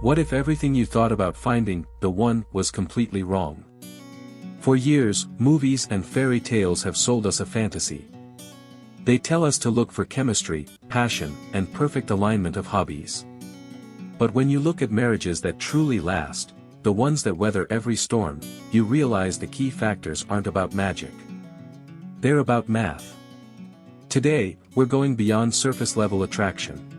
What if everything you thought about finding the one was completely wrong? For years, movies and fairy tales have sold us a fantasy. They tell us to look for chemistry, passion, and perfect alignment of hobbies. But when you look at marriages that truly last, the ones that weather every storm, you realize the key factors aren't about magic. They're about math. Today, we're going beyond surface-level attraction.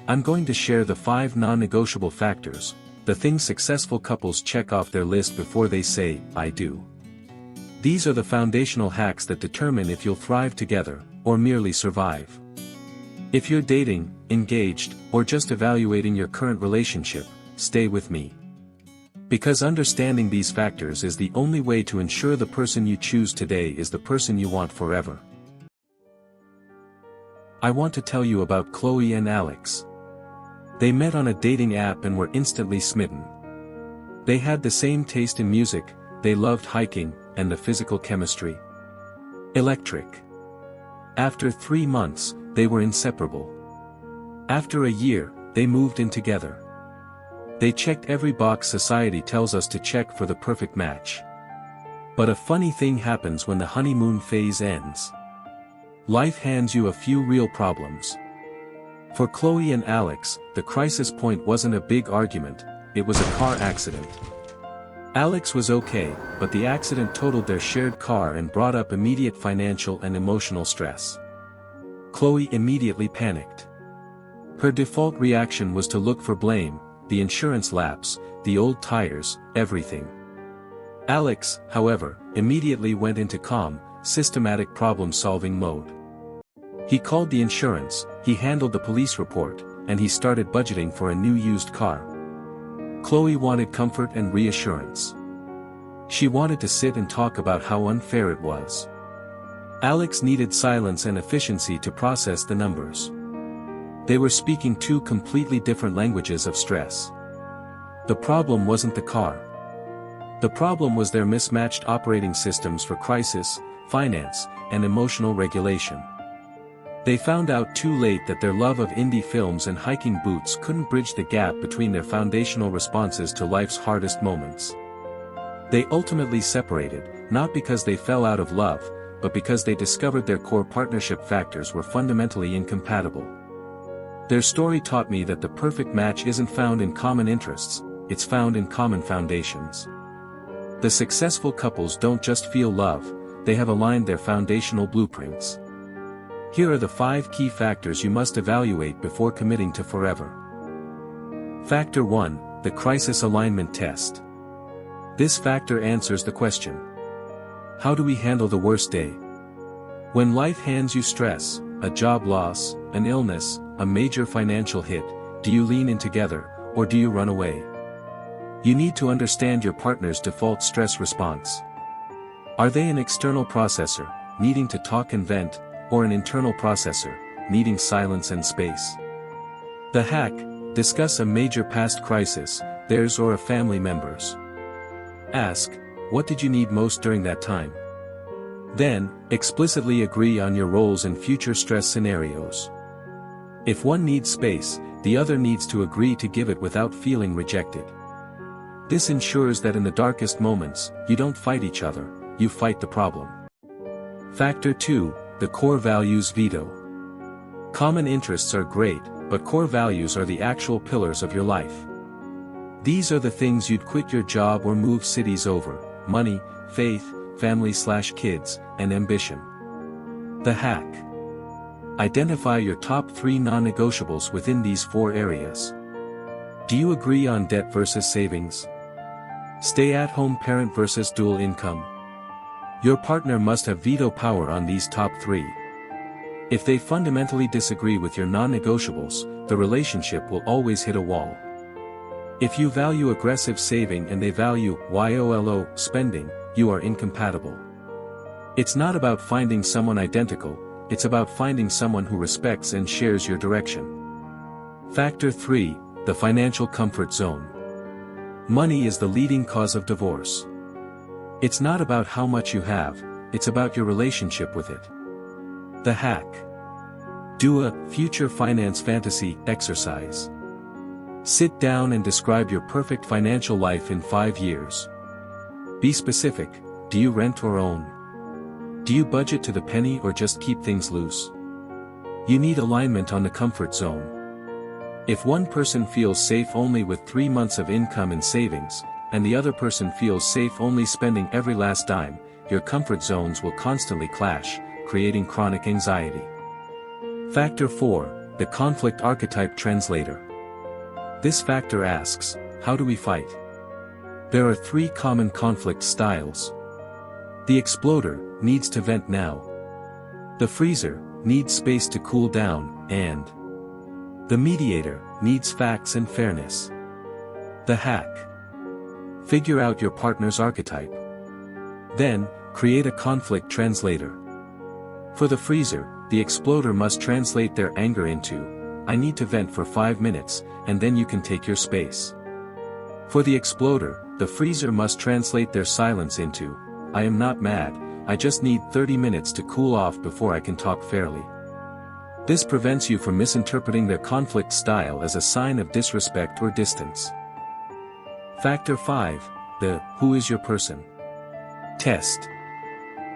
I'm going to share the 5 non-negotiable factors, the things successful couples check off their list before they say, "I do." These are the foundational hacks that determine if you'll thrive together, or merely survive. If you're dating, engaged, or just evaluating your current relationship, stay with me. Because understanding these factors is the only way to ensure the person you choose today is the person you want forever. I want to tell you about Chloe and Alex. They met on a dating app and were instantly smitten. They had the same taste in music, they loved hiking, and the physical chemistry. Electric. After 3 months, they were inseparable. After a year, they moved in together. They checked every box society tells us to check for the perfect match. But a funny thing happens when the honeymoon phase ends. Life hands you a few real problems. For Chloe and Alex, the crisis point wasn't a big argument, it was a car accident. Alex was okay, but the accident totaled their shared car and brought up immediate financial and emotional stress. Chloe immediately panicked. Her default reaction was to look for blame, the insurance lapse, the old tires, everything. Alex, however, immediately went into calm, systematic problem-solving mode. He called the insurance, he handled the police report, and he started budgeting for a new used car. Chloe wanted comfort and reassurance. She wanted to sit and talk about how unfair it was. Alex needed silence and efficiency to process the numbers. They were speaking 2 completely different languages of stress. The problem wasn't the car. The problem was their mismatched operating systems for crisis, finance, and emotional regulation. They found out too late that their love of indie films and hiking boots couldn't bridge the gap between their foundational responses to life's hardest moments. They ultimately separated, not because they fell out of love, but because they discovered their core partnership factors were fundamentally incompatible. Their story taught me that the perfect match isn't found in common interests, it's found in common foundations. The successful couples don't just feel love, they have aligned their foundational blueprints. Here are the 5 key factors you must evaluate before committing to forever. Factor 1, the crisis alignment test. This factor answers the question: how do we handle the worst day? When life hands you stress, a job loss, an illness, a major financial hit, do you lean in together, or do you run away? You need to understand your partner's default stress response. Are they an external processor, needing to talk and vent, or an internal processor, needing silence and space? The hack: discuss a major past crisis, theirs or a family member's. Ask, what did you need most during that time? Then, explicitly agree on your roles in future stress scenarios. If one needs space, the other needs to agree to give it without feeling rejected. This ensures that in the darkest moments, you don't fight each other, you fight the problem. Factor 2, the core values veto. Common interests are great, but core values are the actual pillars of your life. These are the things you'd quit your job or move cities over: money, faith, family/kids, and ambition. The hack: identify your top 3 non-negotiables within these 4 areas. Do you agree on debt versus savings? Stay-at-home parent versus dual income? Your partner must have veto power on these top 3. If they fundamentally disagree with your non-negotiables, the relationship will always hit a wall. If you value aggressive saving and they value YOLO spending, you are incompatible. It's not about finding someone identical, it's about finding someone who respects and shares your direction. Factor 3, the financial comfort zone. Money is the leading cause of divorce. It's not about how much you have, it's about your relationship with it. The hack: do a future finance fantasy exercise. Sit down and describe your perfect financial life in 5 years. Be specific. Do you rent or own? Do you budget to the penny or just keep things loose? You need alignment on the comfort zone. If one person feels safe only with 3 months of income and savings, and the other person feels safe only spending every last dime, your comfort zones will constantly clash, creating chronic anxiety. Factor 4, the conflict archetype translator. This factor asks, how do we fight? There are 3 common conflict styles. The exploder needs to vent now. The freezer needs space to cool down, and the mediator needs facts and fairness. The hack. Figure out your partner's archetype. Then, create a conflict translator. For the freezer, the exploder must translate their anger into, I need to vent for 5 minutes, and then you can take your space. For the exploder, the freezer must translate their silence into, I am not mad, I just need 30 minutes to cool off before I can talk fairly. This prevents you from misinterpreting their conflict style as a sign of disrespect or distance. Factor 5, the who is your person test.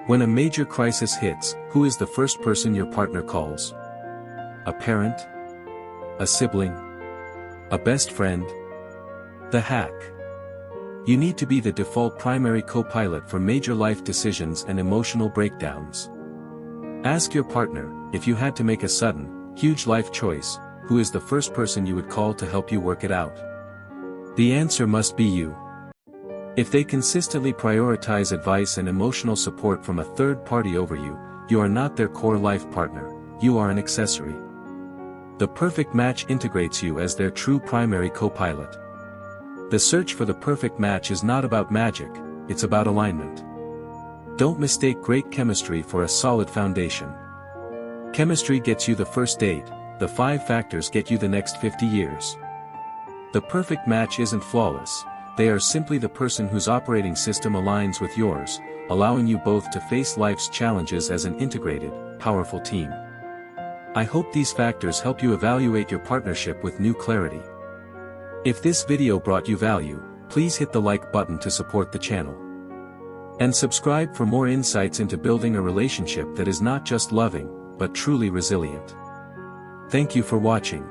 When a major crisis hits, who is the first person your partner calls? A parent? A sibling? A best friend? The hack. You need to be the default primary co-pilot for major life decisions and emotional breakdowns. Ask your partner, if you had to make a sudden, huge life choice, who is the first person you would call to help you work it out? The answer must be you. If they consistently prioritize advice and emotional support from a third party over you, you are not their core life partner, you are an accessory. The perfect match integrates you as their true primary co-pilot. The search for the perfect match is not about magic, it's about alignment. Don't mistake great chemistry for a solid foundation. Chemistry gets you the first date, the 5 factors get you the next 50 years. The perfect match isn't flawless, they are simply the person whose operating system aligns with yours, allowing you both to face life's challenges as an integrated, powerful team. I hope these factors help you evaluate your partnership with new clarity. If this video brought you value, please hit the like button to support the channel. And subscribe for more insights into building a relationship that is not just loving, but truly resilient. Thank you for watching.